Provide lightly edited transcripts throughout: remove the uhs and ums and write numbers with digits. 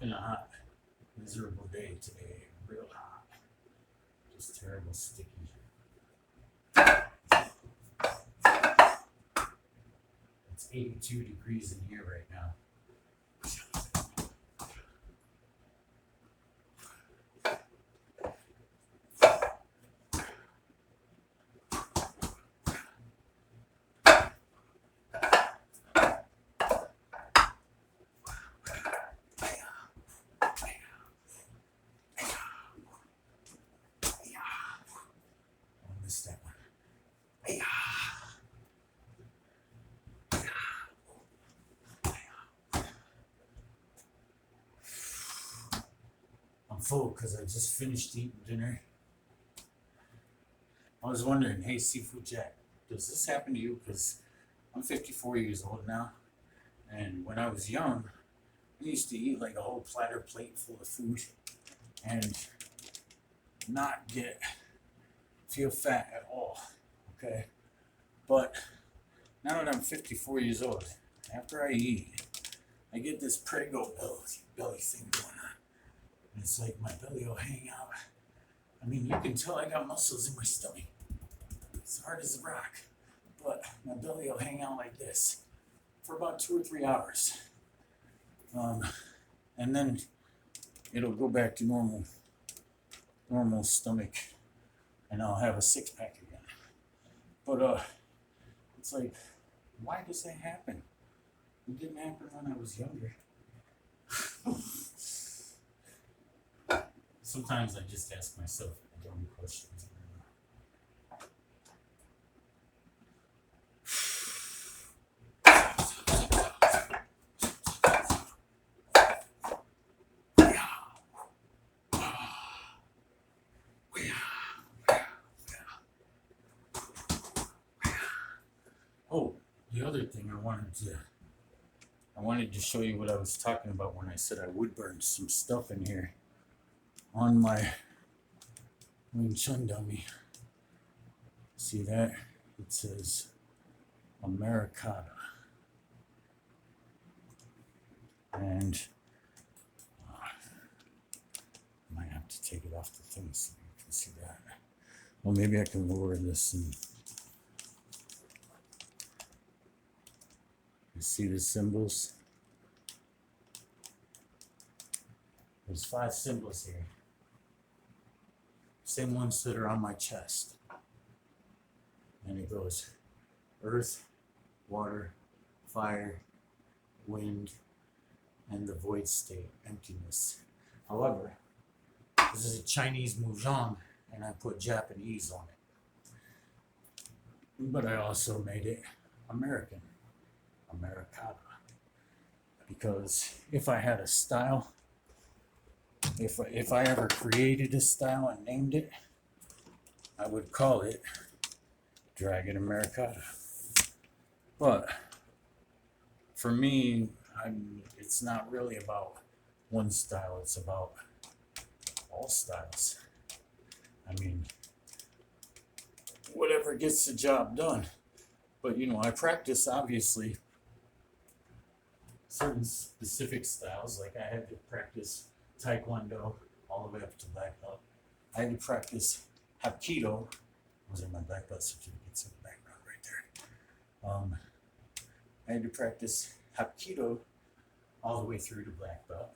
been a hot, miserable day today. Real hot. Just terrible sticky. It's 82 degrees in here right now. I missed that one. I'm full because I just finished eating dinner. I was wondering, hey, Seafood Jack, does this happen to you? Because I'm 54 years old now, and when I was young, I used to eat like a whole platter plate full of food and not feel fat at all, okay? But now that I'm 54 years old, after I eat, I get this prego belly thing going on. And it's like my belly will hang out. I mean, you can tell I got muscles in my stomach. It's hard as a rock, but my belly will hang out like this for about 2 or 3 hours. And then it'll go back to normal stomach, and I'll have a 6-pack again. But it's like, why does that happen? It didn't happen when I was younger. Sometimes I just ask myself dumb questions. Oh, the other thing I wanted to show you what I was talking about when I said I would burn some stuff in here on my Wing Chun dummy. See that? It says Amerikata. And I might have to take it off the thing so you can see that. Well, maybe I can lower this and you see the symbols? There's 5 symbols here. Same ones that are on my chest. And it goes earth, water, fire, wind, and the void state, emptiness. However, this is a Chinese Muzhong, and I put Japanese on it. But I also made it American, Amerikata. Because if I had a style, if I ever created a style and named it, I would call it Dragon Amerikata. But for me, it's not really about one style, it's about all styles. I mean, whatever gets the job done. But I practice obviously certain specific styles. Like I had to practice Taekwondo all the way up to black belt. I had to practice Hapkido. Those are my black belt certificates in the background right there. I had to practice Hapkido all the way through to black belt.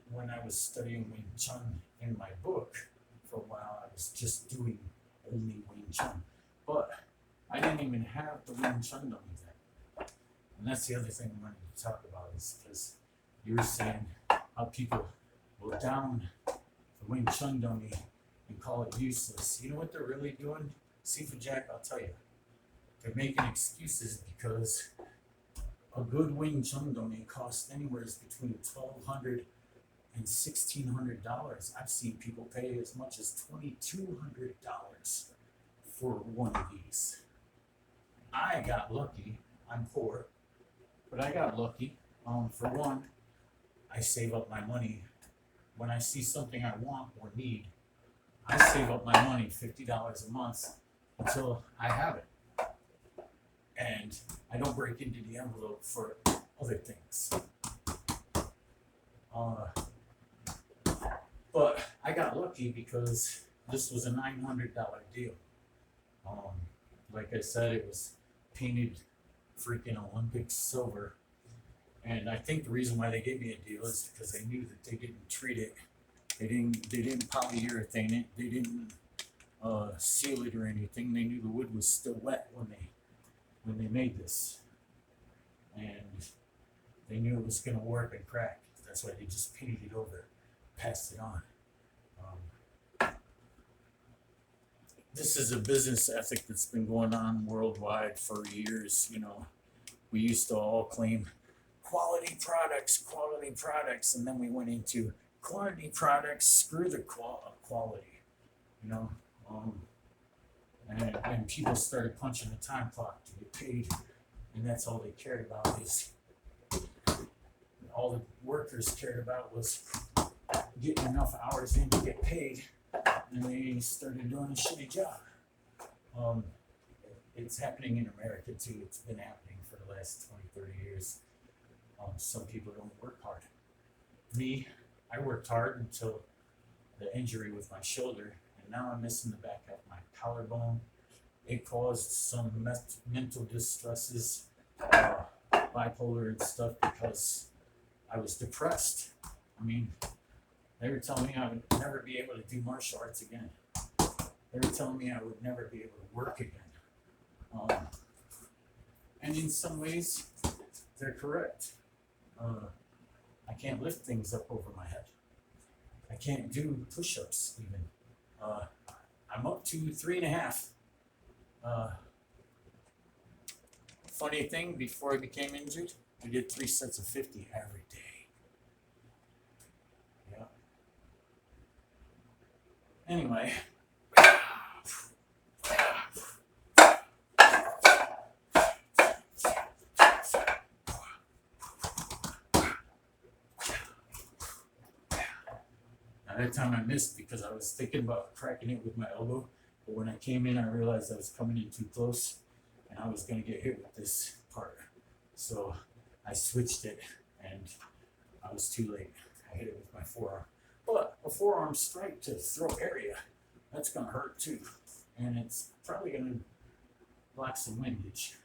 When I was studying Wing Chun in my book for a while, I was just doing only Wing Chun. But I didn't even have the Wing Chun dummy then. And that's the other thing I wanted to talk about, is because you were saying how people will down the Wing Chun dummy and call it useless. You know what they're really doing? Seafood Jack, I'll tell you. They're making excuses because a good Wing Chun dummy costs anywhere between $1,200 and $1,600. I've seen people pay as much as $2,200 for one of these. I got lucky. I'm poor, but I got lucky. For one, I save up my money. When I see something I want or need, I save up my money, $50 a month, until I have it. And I don't break into the envelope for other things. Uh, but I got lucky because this was a $900 deal. Um, like I said, it was painted freaking Olympic silver. And I think the reason why they gave me a deal is because they knew that they didn't treat it. They didn't polyurethane it. They didn't seal it or anything. They knew the wood was still wet when they made this, and they knew it was going to warp and crack. That's why they just painted it over, passed it on. This is a business ethic that's been going on worldwide for years. You know, we used to all claim quality products, and then we went into quantity products. Screw the quality, you know. And people started punching the time clock to get paid, and that's all they cared about. Is all the workers cared about was getting enough hours in to get paid, and they started doing a shitty job. It's happening in America too. It's been happening for the last 20, 30 years. Some people don't work hard. Me, I worked hard until the injury with my shoulder, and now I'm missing the back of my collarbone. It caused some mental distresses, bipolar and stuff, because I was depressed. I mean, they were telling me I would never be able to do martial arts again. They were telling me I would never be able to work again. And in some ways, they're correct. I can't lift things up over my head. I can't do push-ups even. I'm up to 3.5. Funny thing, before I became injured, I did 3 sets of 50 every day. Yeah. Anyway. That time I missed because I was thinking about cracking it with my elbow, but when I came in, I realized I was coming in too close, and I was going to get hit with this part. So I switched it, and I was too late. I hit it with my forearm. But a forearm strike to throat area, that's going to hurt too, and it's probably going to block some windage.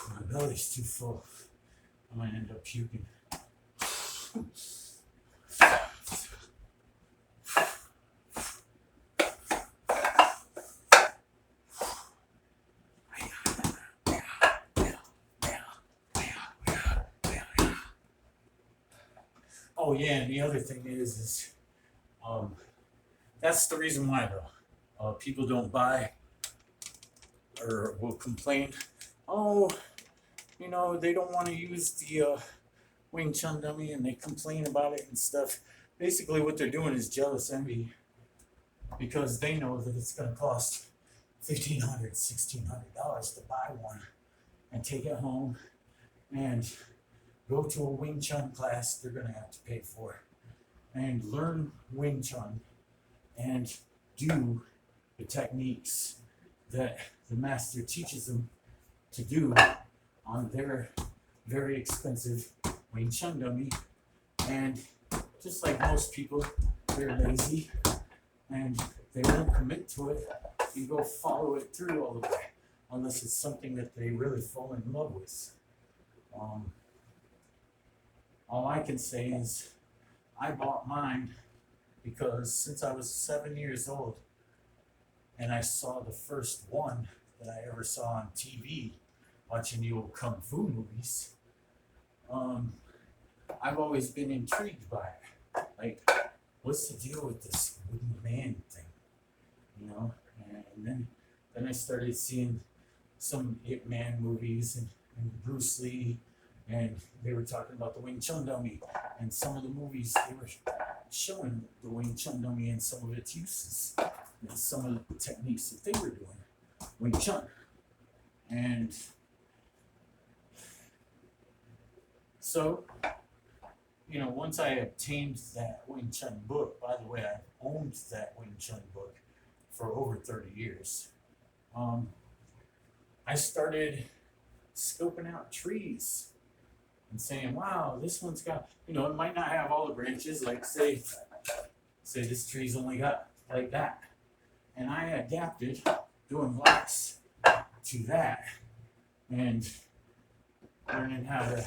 My belly's too full. I might end up puking. Oh yeah, and the other thing is that's the reason why though. People don't buy or will complain. Oh, you know, they don't want to use the Wing Chun dummy, and they complain about it and stuff. Basically, what they're doing is jealous envy, because they know that it's going to cost $1,500, $1,600 to buy one and take it home and go to a Wing Chun class they're going to have to pay for and learn Wing Chun and do the techniques that the master teaches them to do on their very expensive Wing Chun dummy. And just like most people, they're lazy and they won't commit to it and go follow it through all the way unless it's something that they really fall in love with. All I can say is I bought mine because since I was 7 years old and I saw the first one that I ever saw on TV, watching the old Kung Fu movies, I've always been intrigued by it. Like, what's the deal with this wooden man thing? You know? And then I started seeing some Ip Man movies and Bruce Lee, and they were talking about the Wing Chun dummy, and some of the movies, showing the Wing Chun dummy and some of its uses and some of the techniques that they were doing, Wing Chun. And so, you know, once I obtained that Wing Chun book, by the way, I've owned that Wing Chun book for over 30 years. I started scoping out trees and saying, wow, this one's got, you know, it might not have all the branches, like say this tree's only got like that. And I adapted doing blocks to that and learning how to,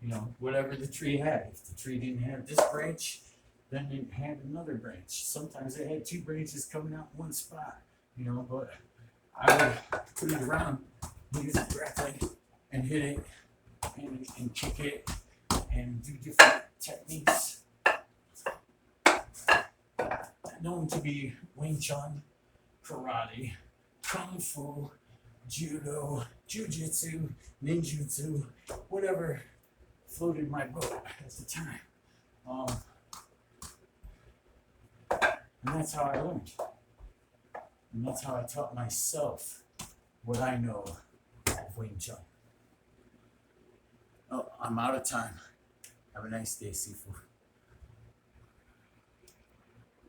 you know, whatever the tree had. If the tree didn't have this branch, then it had another branch. Sometimes it had two branches coming out in one spot, you know, but I would put it around, use it grappling, and hit it, and kick it, and do different techniques. Known to be Wing Chun, karate, kung fu, judo, jujitsu, ninjutsu, whatever floated my boat at the time. And that's how I learned. And that's how I taught myself what I know of Wing Chun. Oh, I'm out of time. Have a nice day, Sifu.